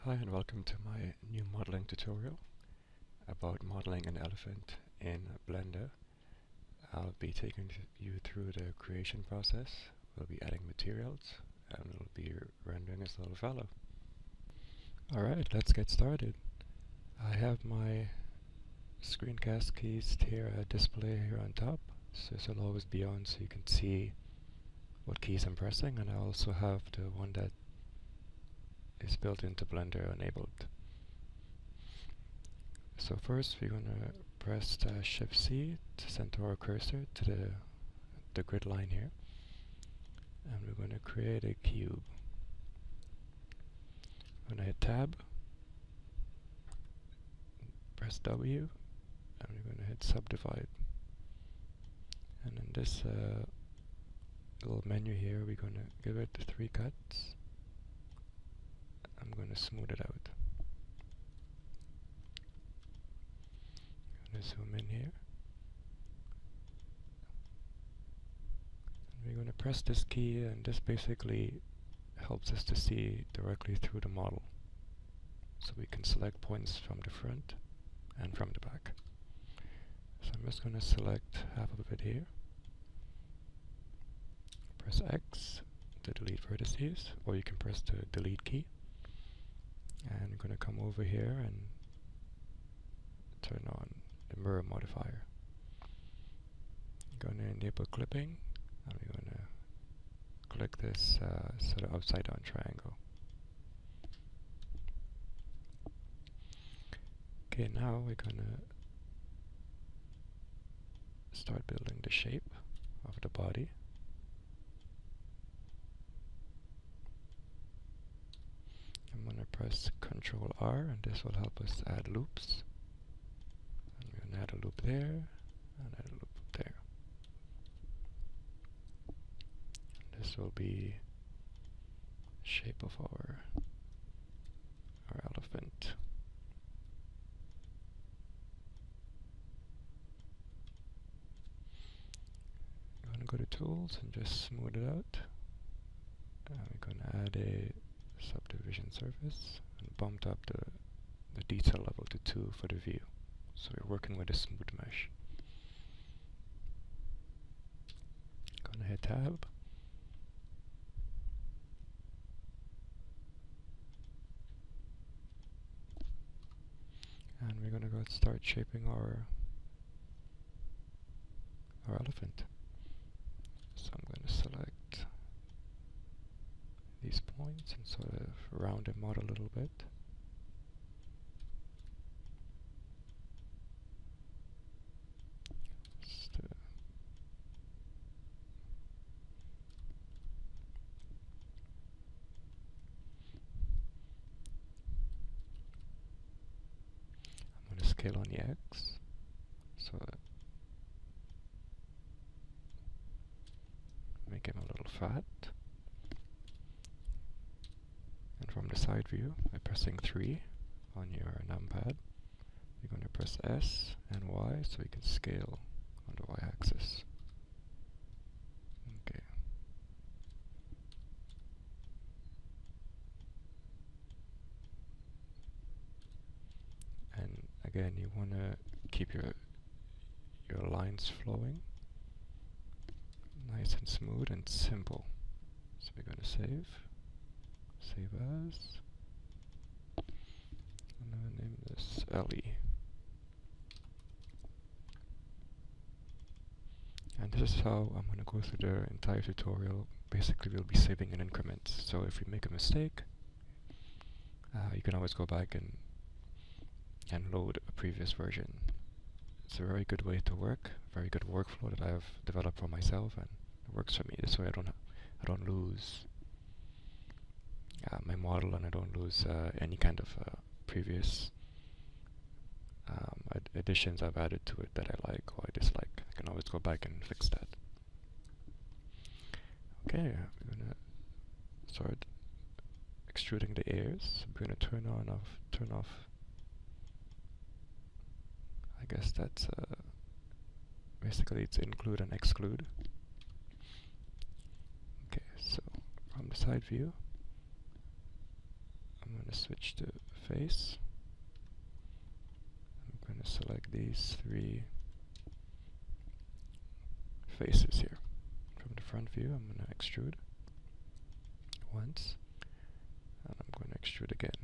Hi and welcome to my new modeling tutorial about modeling an elephant in Blender. I'll be taking you through the creation process. We'll be adding materials and we'll be rendering this little fellow. Alright, let's get started. I have my screencast keys here display here on top, so this will always be on so you can see what keys I'm pressing, and I also have the one that is built into Blender enabled. So first we're going to press Shift C to center our cursor to the grid line here, and we're going to create a cube. I'm going to hit Tab, press W, and we're going to hit Subdivide. And in this little menu here, we're going to give it 3 cuts. I'm going to smooth it out. I'm going to zoom in here. And we're going to press this key, and this basically helps us to see directly through the model. So we can select points from the front and from the back. So I'm just going to select half of it here. Press X to delete vertices, or you can press the delete key. And I'm going to come over here and turn on the mirror modifier. I'm going to enable clipping, and we're going to click this sort of upside down triangle. Okay, now we're going to start building the shape of the body. I'm going to press Ctrl R, and this will help us add loops. And we're going to add a loop there, and add a loop there. And this will be shape of our elephant. I'm going to go to Tools and just smooth it out. We're going to add a subdivision surface and bumped up the detail level to 2 for the view. So we're working with a smooth mesh. Gonna hit Tab. And we're gonna go start shaping our elephant. So I'm gonna select these points and sort of round them out a little bit. I'm going to scale on the X so that make him a little fat. And from the side view, by pressing 3 on your numpad, you're going to press S and Y so you can scale on the Y-axis. Okay. And again, you want to keep your lines flowing, nice and smooth and simple. So we're going to save as, and I'm going to name this LE. And this is how I'm going to go through the entire tutorial. Basically, we'll be saving in increments. So if you make a mistake, you can always go back and load a previous version. It's a very good way to work, very good workflow that I have developed for myself, and it works for me. This way I don't lose my model, and I don't lose any kind of previous additions I've added to it that I like or I dislike. I can always go back and fix that. Okay, we're going to start extruding the ears. We're going to turn off. I guess that's basically it's include and exclude. Okay, so from the side view, I'm going to switch to face. I'm going to select these 3 faces here. From the front view, I'm going to extrude once, and I'm going to extrude again.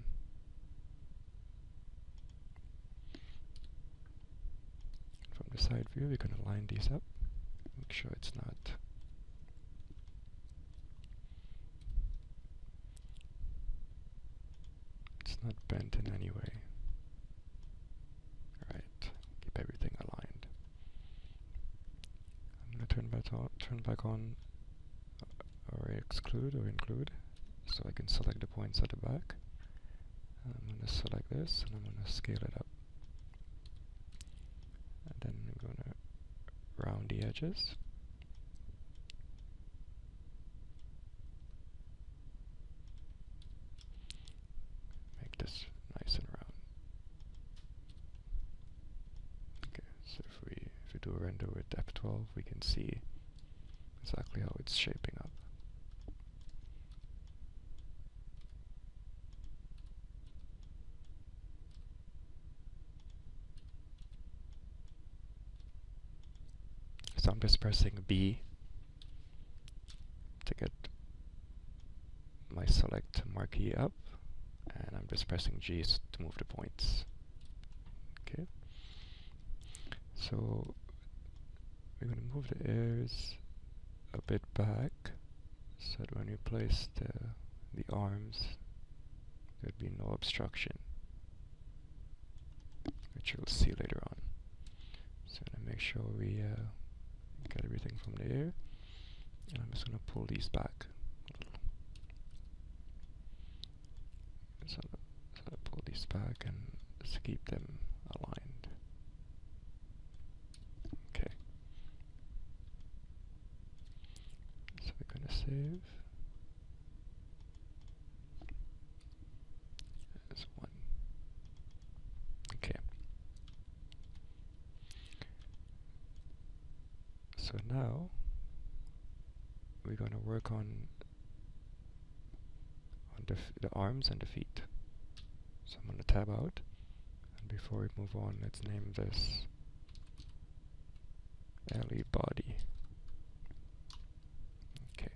From the side view, we're going to line these up, make sure it's not bent in any way. Right, keep everything aligned. I'm going to turn back on or exclude or include, so I can select the points at the back. And I'm going to select this and I'm going to scale it up. And then I'm going to round the edges. Make this nice and round. Okay, so if we do a render with F12, we can see exactly how it's shaping up. So I'm just pressing B to get my select marquee up, and I'm just pressing G to move the points. Okay. So we're going to move the ears a bit back, so that when we place the arms, there'd be no obstruction, which you'll see later on. So I'm going to make sure we get everything from the ear, and I'm just going to pull these back. So I pull these back and just keep them aligned. Okay. So we're going to save. There's 1. Okay. So now we're going to work on the arms and the feet. So I'm going to tab out, and before we move on, let's name this Ellie body. Okay.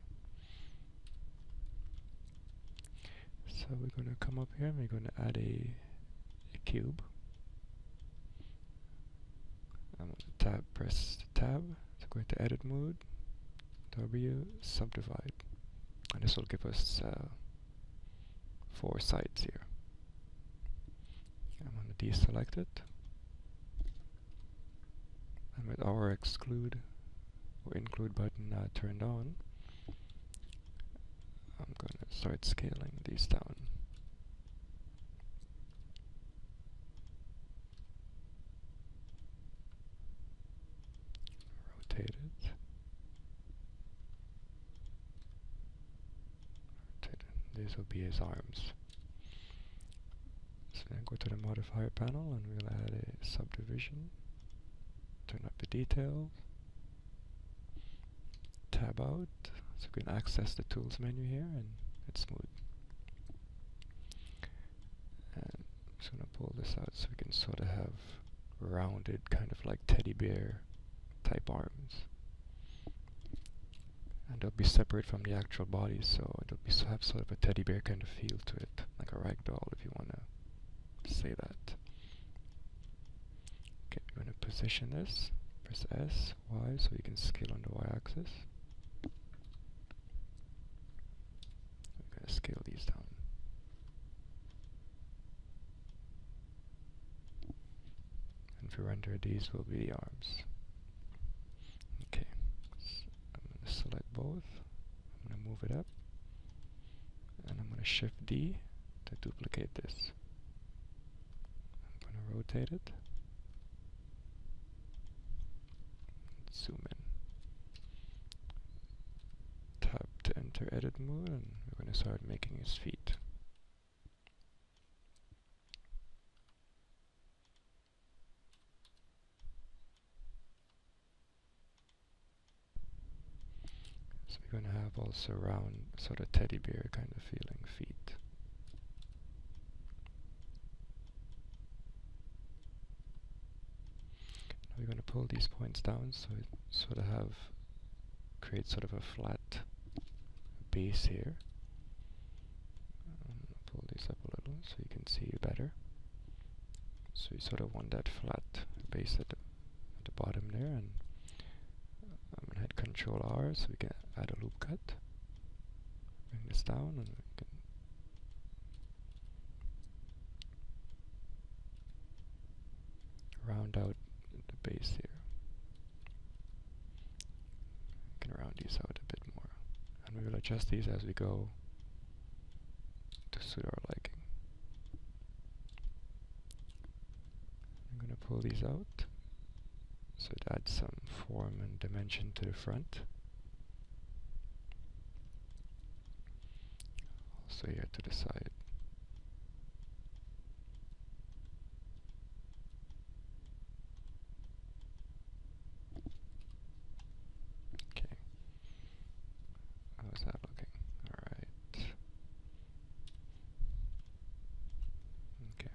So we're going to come up here and we're going to add a cube. I'm going to press tab to go into edit mode, W, subdivide, and this will give us 4 sides here. I'm going to deselect it, and with our exclude or include button turned on, I'm going to start scaling these down. Rotate it. These will be his arms. So then go to the modifier panel and we'll add a subdivision. Turn up the details. Tab out so we can access the tools menu here, and it's smooth. And I'm just going to pull this out so we can sort of have rounded, kind of like teddy bear type arms. And they'll be separate from the actual body, so it'll have sort of a teddy bear kind of feel to it, like a rag doll if you want to say that. Okay, we're going to position this, press S, Y, so you can scale on the Y-axis. We're going to scale these down. And for render, these will be the arms. Okay, so I'm going to select both, I'm going to move it up, and I'm going to Shift D to duplicate this. I'm going to rotate it, zoom in, tab to enter edit mode, and we're going to start making his feet. So we're going to have also round, sort of teddy bear kind of feeling feet. we're going to pull these points down so it sort of create sort of a flat base here. Pull these up a little so you can see better. So you sort of want that flat base at the bottom there, and I'm going to hit Control R so we can add a loop cut. Bring this down and we can round out the base here. We can round these out a bit more, and we will adjust these as we go to suit our liking. I'm going to pull these out so it adds some form and dimension to the front. Also here to the side. Okay. How's that looking? Alright. Okay.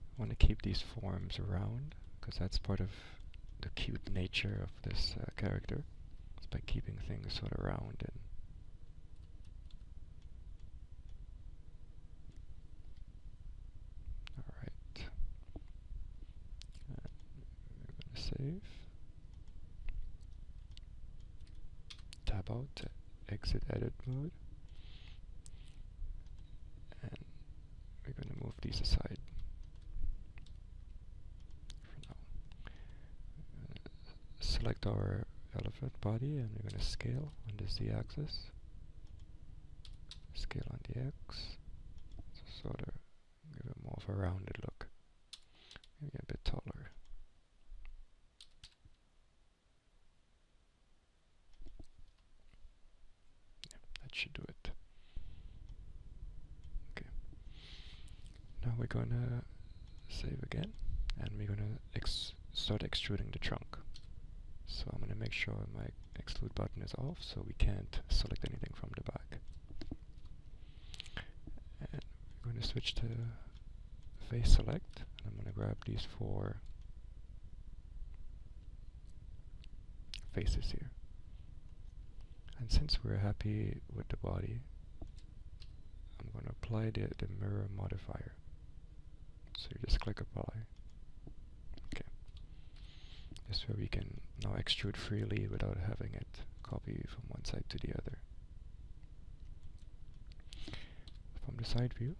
I want to keep these forms around because that's part of the cute nature of this character. It's by keeping things sort of round and alright. We're going to save. Tab out to exit edit mode. And we're going to move these aside. Select our elephant body and we're going to scale on the Z-axis, scale on the X, so sort of give it more of a rounded look, maybe a bit taller. Yeah, that should do it. Okay. Now we're going to save again and we're going to start extruding the trunk. So I'm going to make sure my extrude button is off so we can't select anything from the back. And we're going to switch to face select, and I'm going to grab these 4 faces here. And since we're happy with the body, I'm going to apply the mirror modifier. So you just click apply. This way we can now extrude freely without having it copy from one side to the other. From the side view,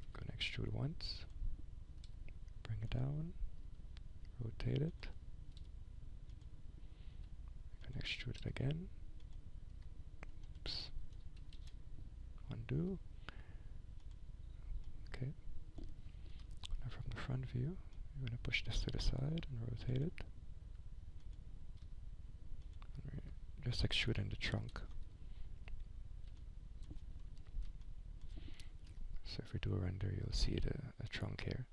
I'm going to extrude once, bring it down, rotate it, I'm going to extrude it again, oops, undo, okay, now from the front view, we're going to push this to the side and rotate it. And we're just extruding the trunk. So if we do a render, you'll see the trunk here.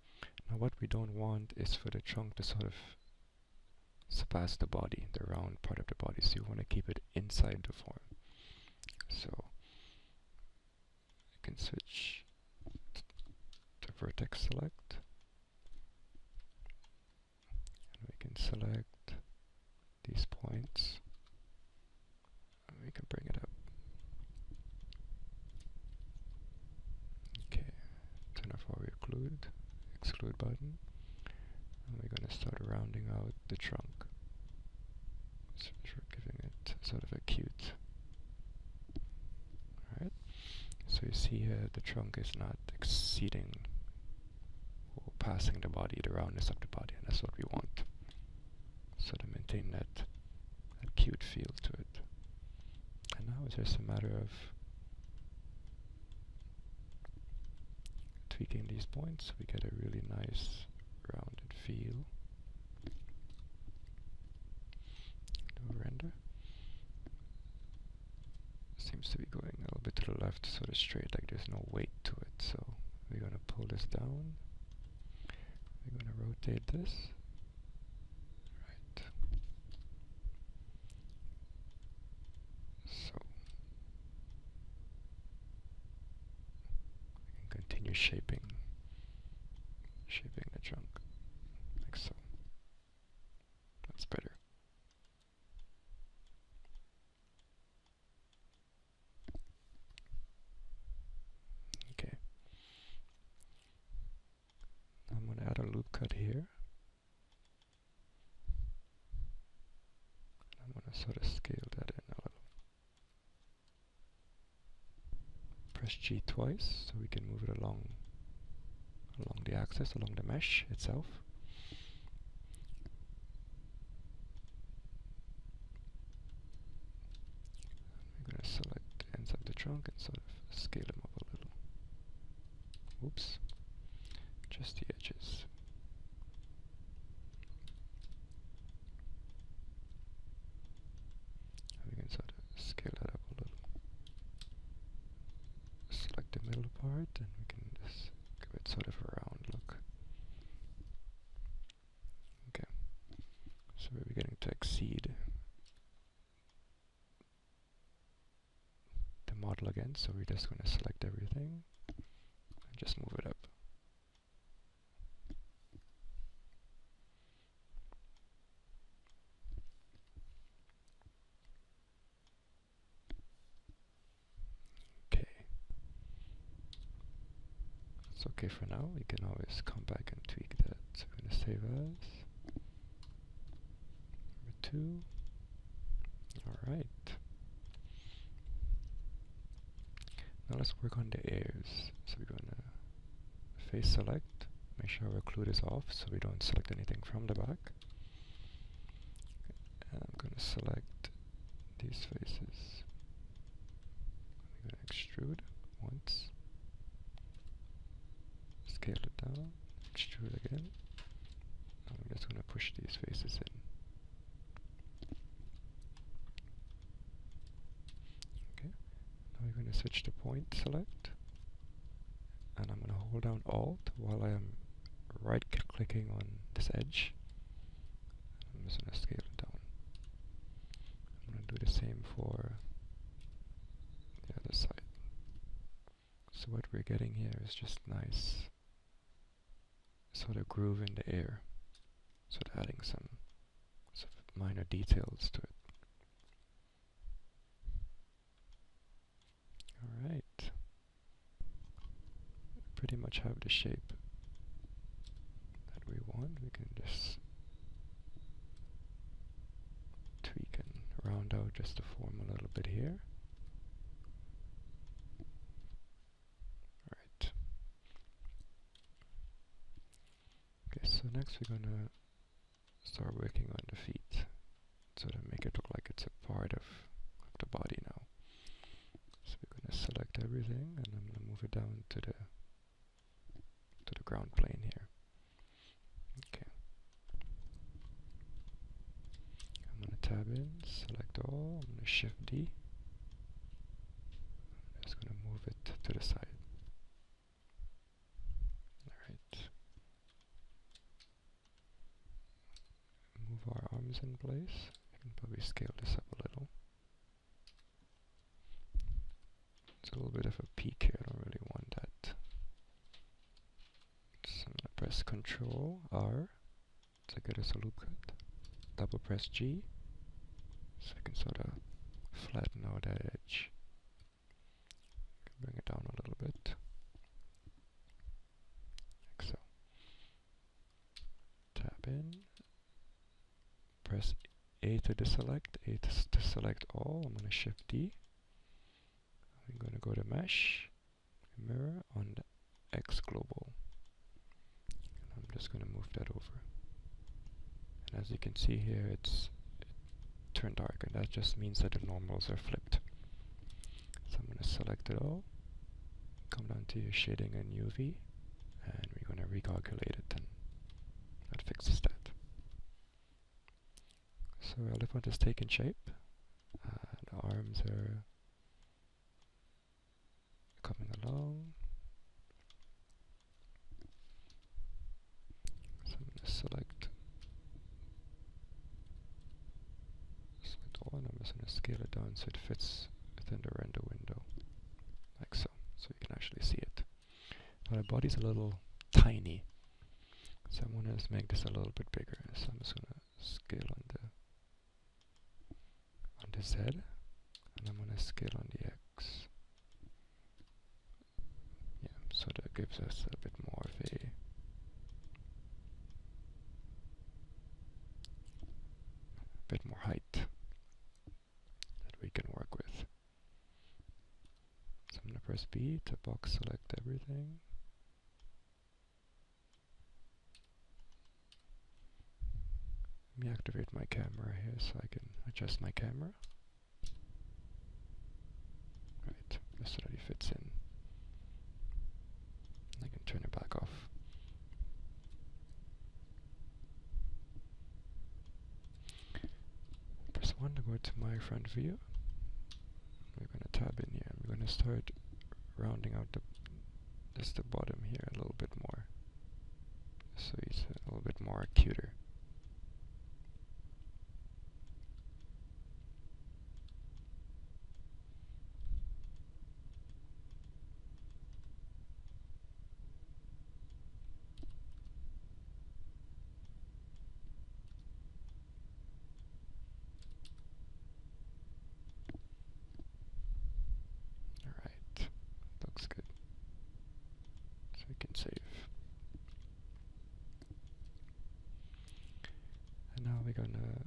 Now what we don't want is for the trunk to sort of surpass the body, the round part of the body. So you want to keep it inside the form. So I can switch to vertex select. Can select these points and we can bring it up. Okay, turn off our exclude button, and we're going to start rounding out the trunk. So we're giving it sort of a cute. Alright, so you see here the trunk is not exceeding or passing the body, the roundness of the body, and that's what we want. So to maintain that cute feel to it. And now it's just a matter of tweaking these points so we get a really nice rounded feel. Do a render. Seems to be going a little bit to the left, sort of straight, like there's no weight to it. So we're going to pull this down. We're going to rotate this. So shaping the trunk, like so. That's better. Okay. I'm going to add a loop cut here. I'm going to sort of scale that in a little. Press G twice so we can move it along the axis, along the mesh itself. We're going to select the ends of the trunk and sort of scale them up a little. Oops, just the edges. And we can sort of scale that up a little. Select the middle part and we can just give it sort of a round look. Okay, so we're beginning to exceed the model again, so we're just going to select everything and just move it up. Okay, it's okay for now. We can always come back and tweak that. So we're going to save as number 2. Alright. Now let's work on the ears. So we're going to face select, make sure our occlude is off so we don't select anything from the back. And I'm going to select these faces. I'm going to extrude once, scale it down, extrude again. I'm just going to push these faces in. Now we're going to switch to point select, and I'm going to hold down Alt while I am right clicking on this edge. I'm just going to scale it down. I'm going to do the same for the other side. So what we're getting here is just nice sort of groove in the air, sort of adding some sort of minor details to it. Alright, pretty much have the shape that we want. We can just tweak and round out just to form a little bit here. Alright. Okay, so next we're going to start working on the feet, sort of make it look like it's a part of the body now. So we're going to select everything and I'm going to move it down to the ground plane here. Okay. I'm going to tab in, select all, I'm going to Shift D. I'm just going to move it to the side. Alright. Move our arms in place. I can probably scale this up a little. It's a little bit of a peak here, I don't really want that. So I'm going to press Ctrl R to get us a loop cut. Double press G so I can sort of flatten out that edge. Bring it down a little bit. Like so. Tap in. Press A to deselect, A to select all. I'm going to Shift D. I'm going to go to Mesh, Mirror on the X Global. And I'm just going to move that over. And as you can see here, it turned dark, and that just means that the normals are flipped. So I'm going to select it all, come down to your shading and UV, and we're going to recalculate it, and that fixes that. So our elephant is taking shape. The arms are coming along. So I'm going to select all, and I'm just going to scale it down so it fits within the render window, like so you can actually see it. Now the body's a little tiny, So I'm gonna make this a little bit bigger. So I'm just gonna scale on the Z, and I'm gonna scale on the X. Yeah, so that gives us a bit more of a height that we can work with. So I'm gonna press B to box select everything. Let me activate my camera here so I can adjust my camera. Right, just so that it fits in. I can turn it back off. Press 1 to go to my front view. We're going to tab in here and we're going to start rounding out the bottom here a little bit more. So it's a little bit more cuter. Alright, looks good. So we can save. And now we're gonna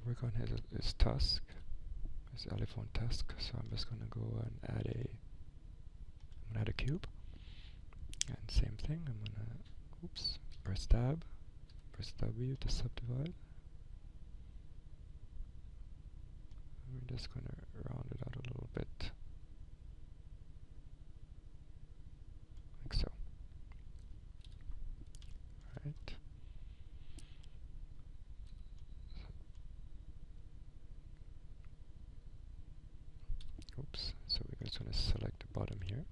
work on his task, his elephant task. So I'm just gonna go and add a cube. And same thing, I'm gonna press tab, press W to subdivide. We're just gonna round it out a little bit. Like so. Right. Oops, so we're just gonna select the bottom here.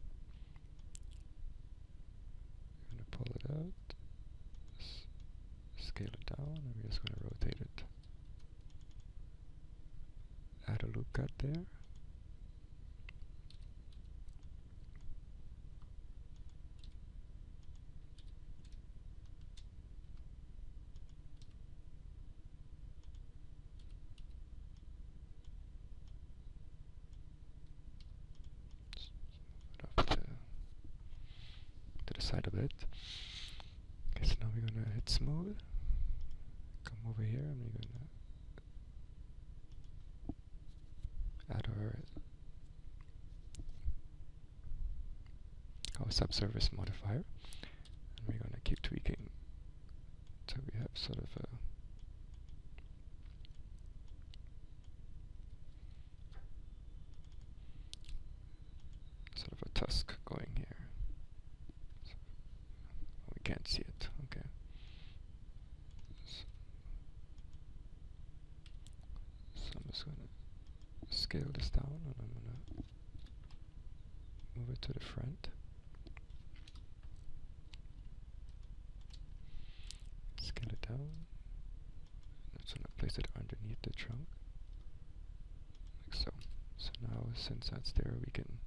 We're gonna pull it out, scale it down, and we're just gonna rotate it. Add a loop cut there. To the side of it. Okay, so now we're gonna hit smooth. Come over here and we're gonna add our subsurface modifier, and we're gonna keep tweaking so we have sort of a tusk going here. So we can't see it. Okay. So I'm just gonna scale this down, and I'm gonna move it to the front. Scale it down. I'm just gonna place it underneath the trunk, like so. So now, since that's there, we can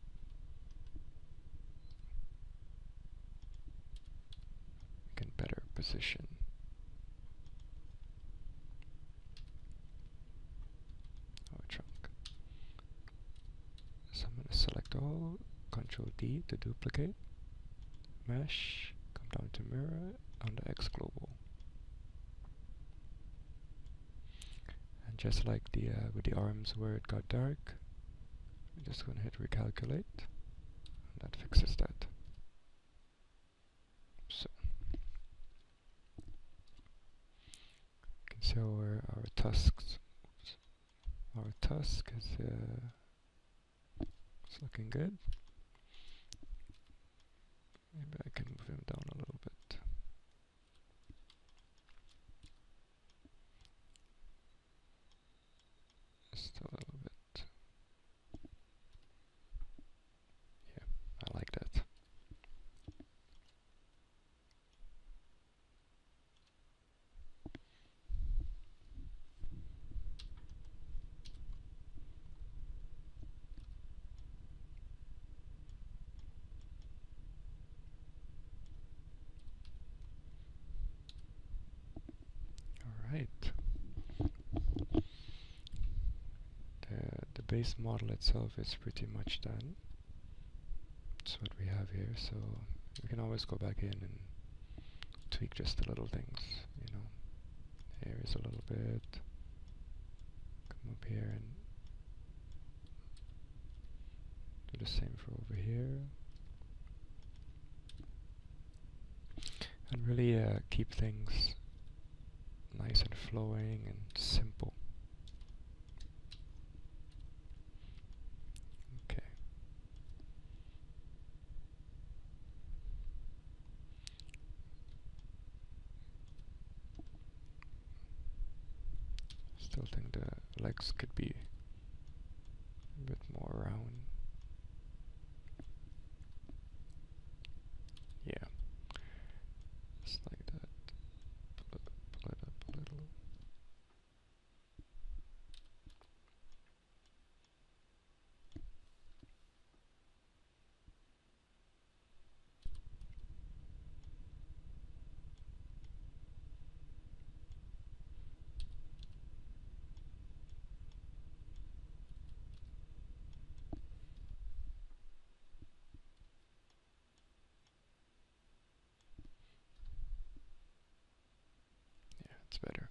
better position our trunk. So I'm going to select all, Control D to duplicate, mesh, come down to mirror on the X global. And just like with the arms where it got dark, I'm just going to hit recalculate, and that fixes that. So you can see our tusks. Our tusk is it's looking good. Maybe I can move him down a little bit. Just a little bit. Yeah, I like that. base model itself is pretty much done. That's what we have here, so we can always go back in and tweak just the little things, you know. Here is a little bit. Come up here and do the same for over here. And really keep things nice and flowing and simple. Okay. Still think the legs could be a bit more round. Yeah. Just like that. Pull it up a little. Yeah, it's better.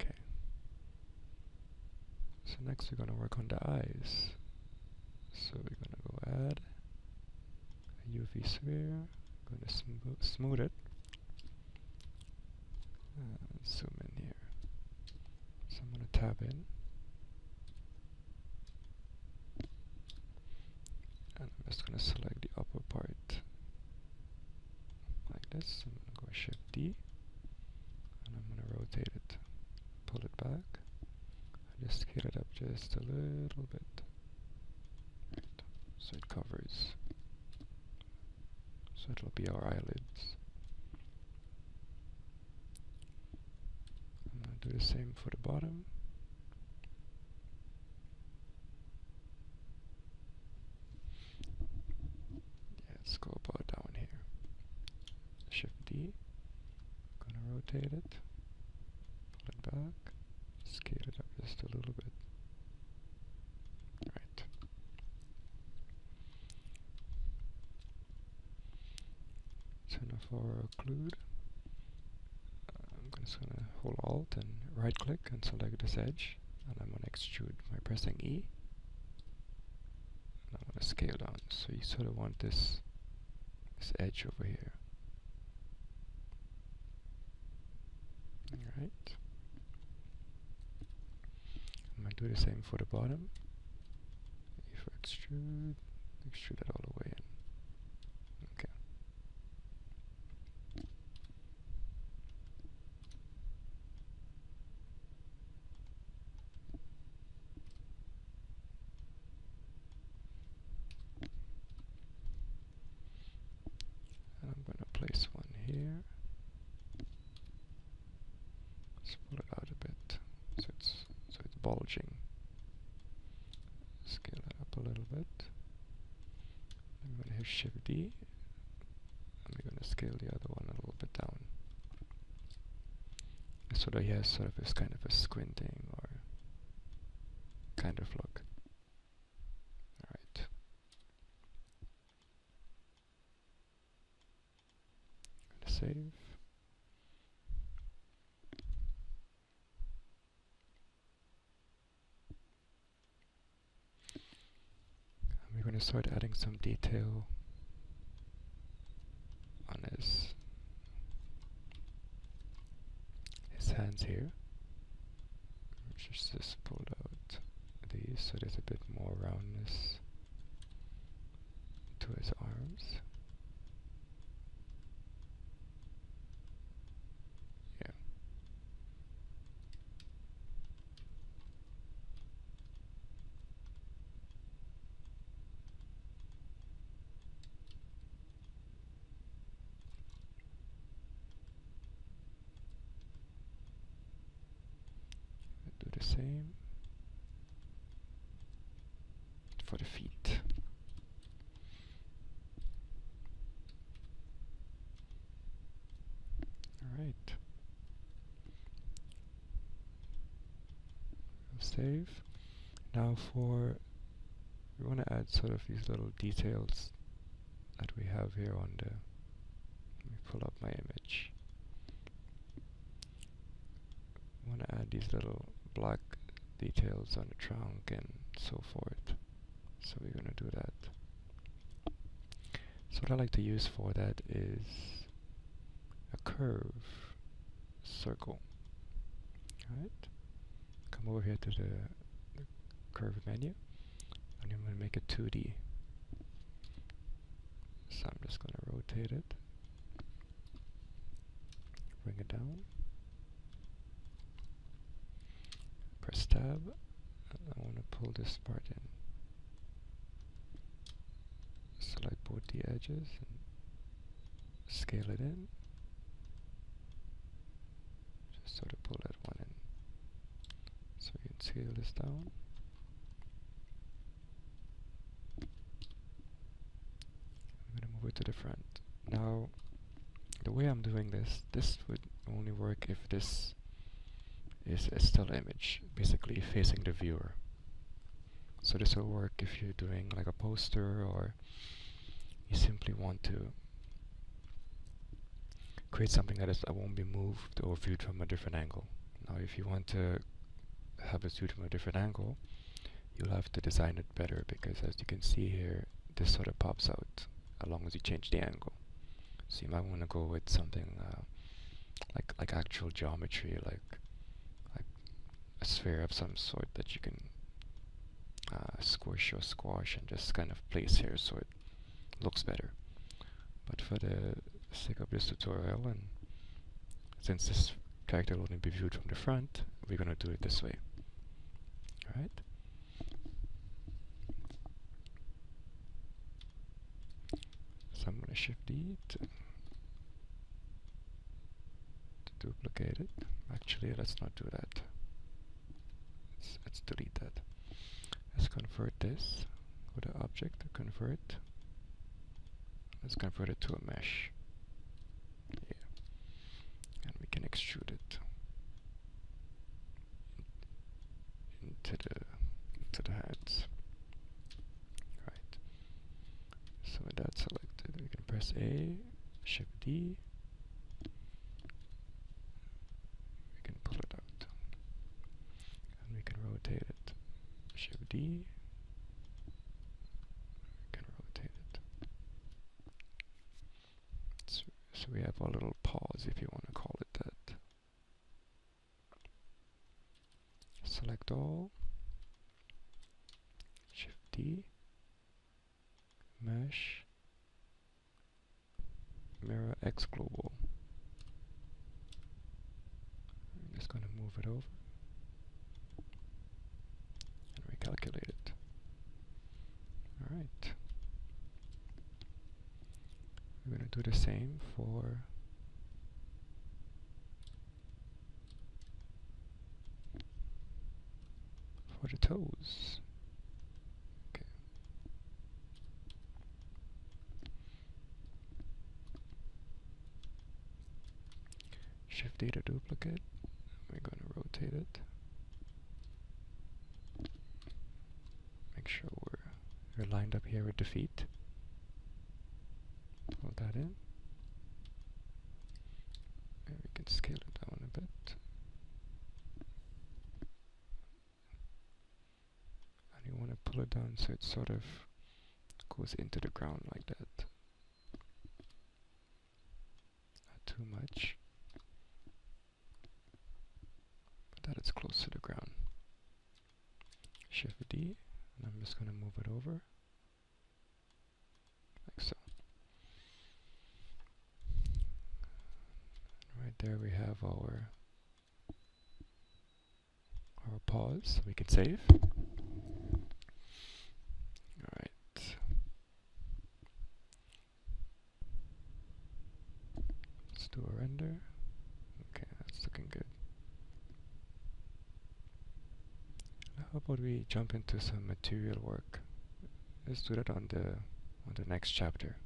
Okay. So next we're going to work on the eyes. So we're going to go add a UV sphere. Going to smooth it. Zoom in here. So I'm going to tab in. And I'm just going to select the upper part like this. I'm going to go Shift D. And I'm going to rotate it. Pull it back. And just scale it up just a little bit. Right. So it covers. So it'll be our eyelids. I'm going to do the same for the bottom. Yeah, let's go about down here. Shift D. I'm going to rotate it. Pull it back. Scale it up just a little bit. Right. So now for occlude, I'm just going to hold Alt and right click and select this edge, and I'm going to extrude by pressing E. And I'm going to scale down, so you sort of want this edge over here. Alright. I'm going to do the same for the bottom. If I extrude it all the way in. Okay. And I'm going to place one here. Let's pull it out a bit so it's bulging. Scale it up a little bit. I'm going to hit Shift D, and we're going to scale the other one a little bit down. So that he has sort of this kind of a squinting or kind of look. Alright. Save. We're going to start adding some detail on his hands here. Just pulled out these so there's a bit more roundness to his arms. Yeah. Do the same for the feet. Alright. save. Now we want to add sort of these little details that we have here on the, let me pull up my image. We want to add these little black details on the trunk and so forth. So we're going to do that. So what I like to use for that is a curve circle. Alright, come over here to the curve menu, and I'm going to make it 2D. So I'm just going to rotate it, bring it down, press tab, and I want to pull this part in. Select both the edges and scale it in. Just sort of pull that one in. So we can scale this down. I'm going to move it to the front. Now, the way I'm doing this would only work if this is a still image, basically facing the viewer. So this will work if you're doing like a poster, or you simply want to create something that won't be moved or viewed from a different angle. Now if you want to have it viewed from a different angle, you'll have to design it better, because as you can see here, this sort of pops out as long as you change the angle. So you might want to go with something like actual geometry, like a sphere of some sort that you can squish or squash and just kind of place here so it looks better. But for the sake of this tutorial, and since this character will only be viewed from the front, we're going to do it this way. Alright? So I'm going to Shift D to duplicate it. Actually, let's not do that. Let's delete that. Let's convert this. Go to Object, Convert. Let's convert it to a mesh. Yeah. And we can extrude it into the hands. Right. So with that selected, we can press A, Shift D. We can pull it out. And we can rotate it. Shift D. So we have our little pause, if you want to call it that. Select all, Shift D, Mesh, Mirror X Global. I'm just going to move it over and recalculate it. Alright. We're going to do the same for the toes. Okay. Shift D to duplicate. We're going to rotate it. Make sure we're lined up here with the feet. Pull that in. And we can scale it down a bit. And you want to pull it down so it sort of goes into the ground like that. Not too much, but that it's close to the ground. Shift D, and I'm just going to move it over like so. Right there we have our pause, so we can save. Alright. Let's do a render. Okay, that's looking good. Now how about we jump into some material work? Let's do that on the next chapter.